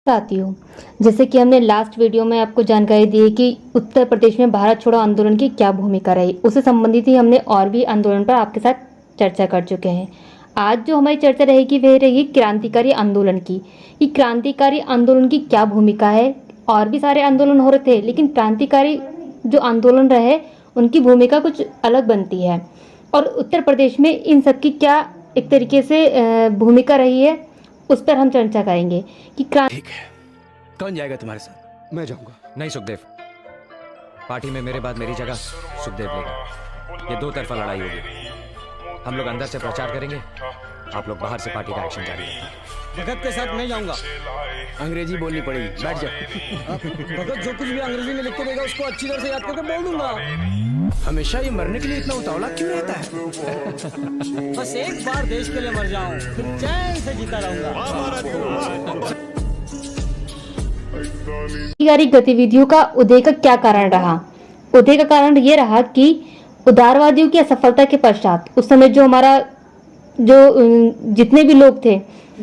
साथियों, जैसे कि हमने लास्ट वीडियो में आपको जानकारी दी है कि उत्तर प्रदेश में भारत छोड़ो आंदोलन की क्या भूमिका रही, उससे संबंधित ही हमने और भी आंदोलन पर आपके साथ चर्चा कर चुके हैं। आज जो हमारी चर्चा रहेगी वह रहेगी क्रांतिकारी आंदोलन की, कि क्रांतिकारी आंदोलन की क्या भूमिका है। और भी सारे आंदोलन हो रहे थे, लेकिन क्रांतिकारी जो आंदोलन रहे उनकी भूमिका कुछ अलग बनती है, और उत्तर प्रदेश में इन सब की क्या एक तरीके से भूमिका रही है, उस पर हम चर्चा करेंगे कि ठीक है, कौन जाएगा तुम्हारे साथ? मैं जाऊंगा। नहीं सुखदेव, पार्टी में मेरे बाद मेरी जगह सुखदेव लेगा। ये दो तरफा लड़ाई होगी। हम लोग अंदर से प्रचार करेंगे, आप लोग बाहर से पार्टी का एक्शन जारी रखेंगे। भगत के साथ नहीं जाऊंगा। अंग्रेजी बोलनी पड़ेगी, बैठ जाओ। भगत जो कुछ भी अंग्रेजी में लिख के देगा उसको अच्छी तरह से याद करके बोल दूंगा। हमेशा ये मरने के लिए इतना उतावला क्यों रहता है? बस एक बार देश के लिए मर जाऊं, फिर चैन से जीता रहूंगा। क्रांतिकारी गतिविधियों का उदय का क्या कारण रहा? उदय का कारण ये रहा कि उदारवादियों की असफलता के पश्चात उस समय जितने भी लोग थे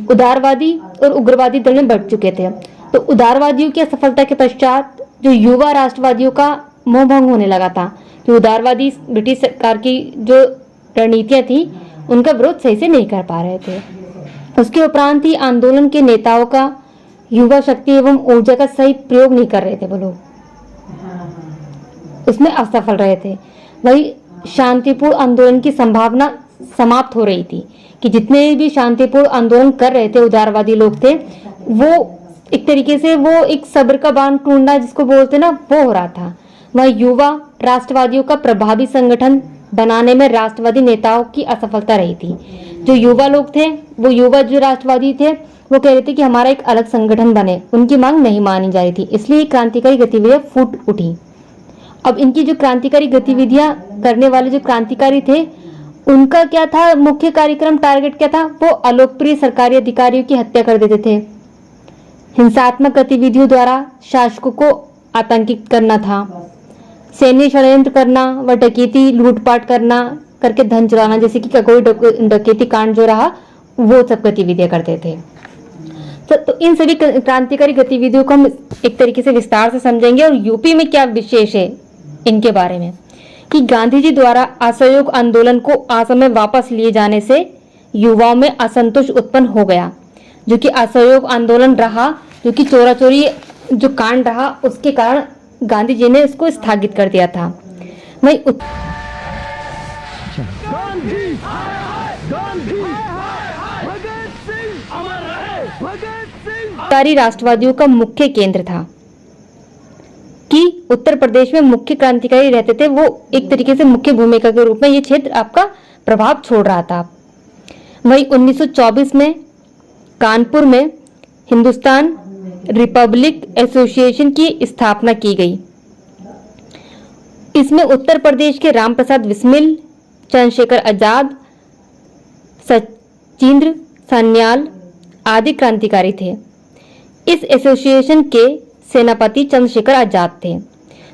उदारवादी और उग्रवादी दल में बढ़ चुके थे। तो उदारवादियों की असफलता के पश्चात जो युवा राष्ट्रवादियों का मोह भंग होने लगा था, कि उदारवादी ब्रिटिश सरकार की जो रणनीतियां थी उनका विरोध सही से नहीं कर पा रहे थे। उसके उपरांत ही आंदोलन के नेताओं का युवा शक्ति एवं ऊर्जा का सही प्रयोग नहीं कर रहे थे, वो लोग उसमें असफल रहे थे। वही शांतिपूर्ण आंदोलन की संभावना समाप्त हो रही थी, कि जितने भी शांतिपूर्ण आंदोलन कर रहे थे उदारवादी लोग थे, वो एक तरीके से वो एक सब्र का बांध टूटना जिसको बोलते ना, वो हो रहा था। वह युवा राष्ट्रवादियों का प्रभावी संगठन बनाने में राष्ट्रवादी नेताओं की असफलता रही थी। जो युवा लोग थे, वो युवा जो राष्ट्रवादी थे, वो कह रहे थे कि हमारा एक अलग संगठन बने, उनकी मांग नहीं मानी जा रही थी, इसलिए क्रांतिकारी गतिविधियां फूट उठी। अब इनकी जो क्रांतिकारी गतिविधियां करने वाले जो क्रांतिकारी थे, उनका क्या था मुख्य कार्यक्रम, टारगेट क्या था? वो अलोकप्रिय सरकारी अधिकारियों की हत्या कर देते थे। हिंसात्मक गतिविधियों द्वारा शासकों को आतंकित करना था, सैन्य षड्यंत्र करना व डकैती लूटपाट करना करके धन चुराना, जैसे कि कोई डकैती कांड जो रहा, वो सब गतिविधियां करते थे। तो इन सभी क्रांतिकारी गतिविधियों को हम एक तरीके से विस्तार से समझेंगे। और यूपी में क्या विशेष है इनके बारे में, कि गांधी जी द्वारा असहयोग आंदोलन को असम में वापस लिए जाने से युवाओं में असंतोष उत्पन्न हो गया। जो कि असहयोग आंदोलन रहा, जो कि चोरा चोरी जो कांड रहा, उसके कारण गांधी जी ने इसको स्थगित कर दिया था। वही उत्तरी राष्ट्रवादियों का मुख्य केंद्र था, कि उत्तर प्रदेश में मुख्य क्रांतिकारी रहते थे, वो एक तरीके से मुख्य भूमिका के रूप में ये क्षेत्र आपका प्रभाव छोड़ रहा था। वही 1924 में कानपुर में हिंदुस्तान रिपब्लिक एसोसिएशन की स्थापना की गई। इसमें उत्तर प्रदेश के राम प्रसाद बिस्मिल, चंद्रशेखर आजाद, सचिंद्र सान्याल आदि क्रांतिकारी थे। इस एसोसिएशन के सेनापति चंद्रशेखर आजाद थे,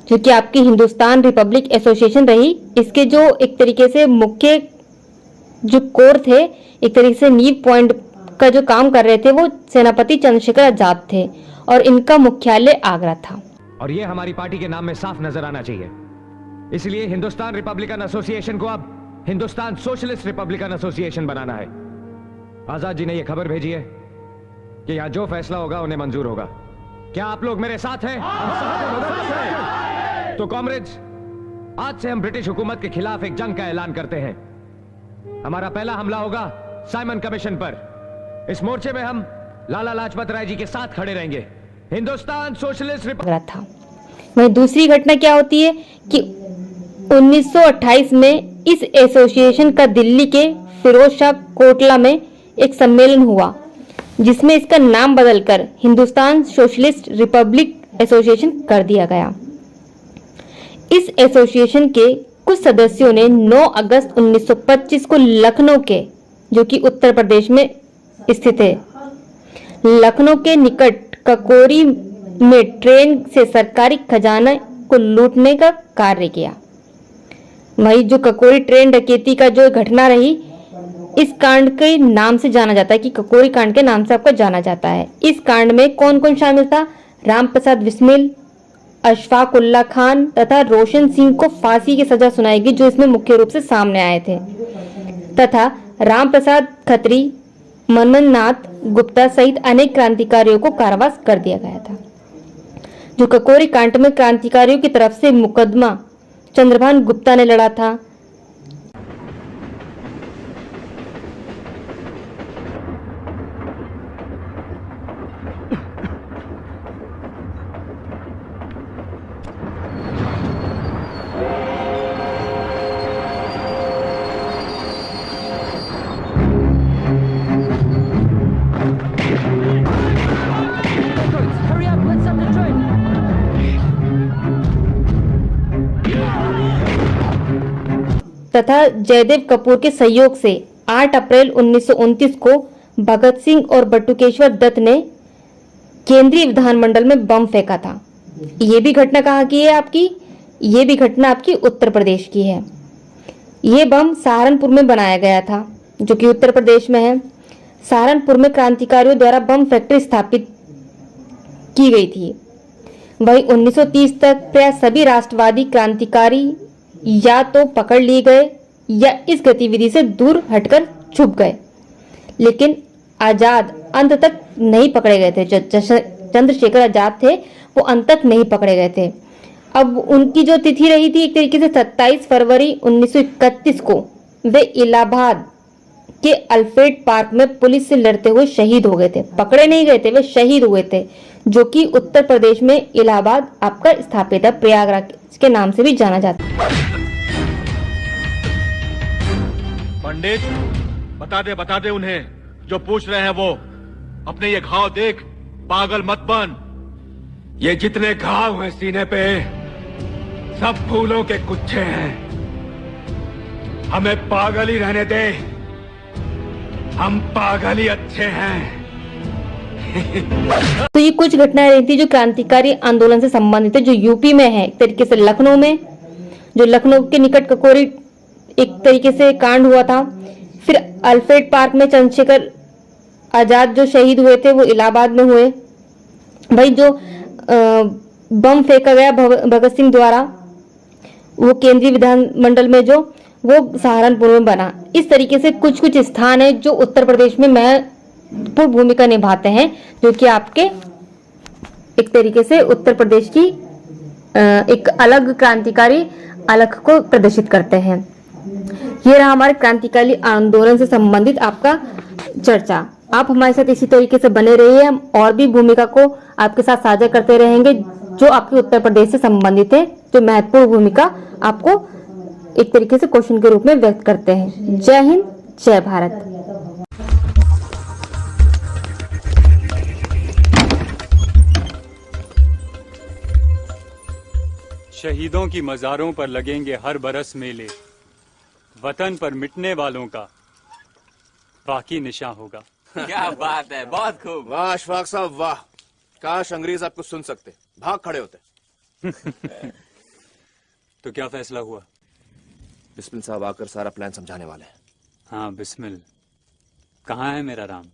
जो कि आपकी हिंदुस्तान रिपब्लिक एसोसिएशन रही। इसके जो एक तरीके से मुख्य जो कोर थे, एक तरीके से नींव पॉइंट का जो काम कर रहे थे, वो सेनापति चंद्रशेखर आजाद थे, और इनका मुख्यालय आगरा था। और ये हमारी पार्टी के नाम में साफ नजर आना चाहिए। इसलिए हिंदुस्तान रिपब्लिकन एसोसिएशन को अब हिंदुस्तान सोशलिस्ट रिपब्लिकन एसोसिएशन बनाना है। आजाद जी ने यह खबर भेजी है कि यहां जो फैसला होगा उन्हें मंजूर होगा। क्या आप लोग मेरे साथ हैं? तो कॉमरेड्स, आज से हम ब्रिटिश हुकूमत के खिलाफ एक जंग का ऐलान करते हैं। हमारा पहला हमला होगा साइमन कमीशन पर। इस मोर्चे में हम लाला लाजपत राय जी के साथ खड़े रहेंगे। हिंदुस्तान सोशलिस्ट रिपब्लिक था। वही दूसरी घटना क्या होती है कि 1928 में इस एसोसिएशन का दिल्ली के फिरोज शाह कोटला में एक सम्मेलन हुआ, जिसमें इसका नाम बदलकर हिंदुस्तान सोशलिस्ट रिपब्लिक एसोसिएशन कर दिया गया। इस एसोसिएशन के कुछ सदस्यों ने 9 अगस्त 1925 को लखनऊ के, जो कि उत्तर प्रदेश में स्थित है, लखनऊ के निकट ककोरी में ट्रेन से सरकारी खजाना को लूटने का कार्य किया। वही जो ककोरी ट्रेन डकैती का जो घटना रही, इस कांड के नाम से जाना जाता है, कि ककोरी कांड के नाम से आपको जाना जाता है। इस कांड में कौन कौन शामिल था? राम प्रसाद बिस्मिल, अशफाक उल्ला खान तथा रोशन सिंह को फांसी की सजा सुनाई गई, जो इसमें मुख्य रूप से सामने आए थे, तथा राम प्रसाद खत्री, मनमोहन नाथ गुप्ता सहित अनेक क्रांतिकारियों को कारावास कर दिया गया था। जो ककोरी कांड में क्रांतिकारियों की तरफ से मुकदमा चंद्रभान गुप्ता ने लड़ा था। तथा जयदेव कपूर के सहयोग से 8 अप्रैल 1929 को भगत सिंह और बटुकेश्वर दत्त ने केंद्रीय विधानमंडल में बम फेंका था। ये भी घटना कहाँ की है आपकी? ये भी घटना आपकी उत्तर प्रदेश की है। ये बम सहारनपुर में बनाया गया था, जो कि उत्तर प्रदेश में है। सहारनपुर में क्रांतिकारियों द्वारा बम फैक्ट्री स्थापित की गई थी। वही 1930 तक प्राय सभी राष्ट्रवादी क्रांतिकारी या तो पकड़ लिए गए या इस गतिविधि से दूर हटकर छुप गए, लेकिन आजाद अंत तक नहीं पकड़े गए थे। चंद्रशेखर आजाद थे, वो अंत तक नहीं पकड़े गए थे। अब उनकी जो तिथि रही थी एक तरीके से 27 फरवरी 1931 को वे इलाहाबाद के अल्फ्रेड पार्क में पुलिस से लड़ते हुए शहीद हो गए थे। पकड़े नहीं गए थे, वे शहीद हुए थे, जो कि उत्तर प्रदेश में इलाहाबाद आपका स्थापित है, प्रयागराज के नाम से भी जाना जाता है। पंडित, बता दे उन्हें जो पूछ रहे हैं वो। अपने ये घाव देख, पागल मत बन। ये जितने घाव हैं सीने पे, सब फूलों के गुच्छे हैं। हमें पागल ही रहने दे, हम पागल ही अच्छे हैं। तो ये कुछ घटनाएं रही थी जो क्रांतिकारी आंदोलन से संबंधित है, जो यूपी में है। एक तरीके से लखनऊ में, जो लखनऊ के निकट ककोरी एक तरीके से कांड हुआ था। फिर अल्फ्रेड पार्क में चंद्रशेखर आजाद जो शहीद हुए थे वो इलाहाबाद में हुए। भाई जो बम फेंका गया भगत सिंह द्वारा, वो केंद्रीय विधानमंडल में जो वो सहारनपुर में बना। इस तरीके से कुछ कुछ स्थान है जो उत्तर प्रदेश में महत्वपूर्ण भूमिका निभाते हैं, जो कि आपके एक तरीके से उत्तर प्रदेश की एक अलग क्रांतिकारी अलग को प्रदर्शित करते हैं। ये रहा हमारे क्रांतिकारी आंदोलन से संबंधित आपका चर्चा। आप हमारे साथ इसी तरीके से बने रहिए, हम और भी भूमिका को आपके साथ साझा करते रहेंगे जो आपके उत्तर प्रदेश से संबंधित है, जो महत्वपूर्ण भूमिका आपको एक तरीके से क्वेश्चन के रूप में व्यक्त करते हैं। जय हिंद, जय भारत। शहीदों की मज़ारों पर लगेंगे हर बरस मेले, वतन पर मिटने वालों का बाकी निशान होगा। क्या बात है, बहुत खूब। वाह अशफाक साहब वाह, काश अंग्रेज आपको सुन सकते, भाग खड़े होते। तो क्या फैसला हुआ? बिस्मिल साहब आकर सारा प्लान समझाने वाले हैं। हाँ बिस्मिल। कहाँ है मेरा राम?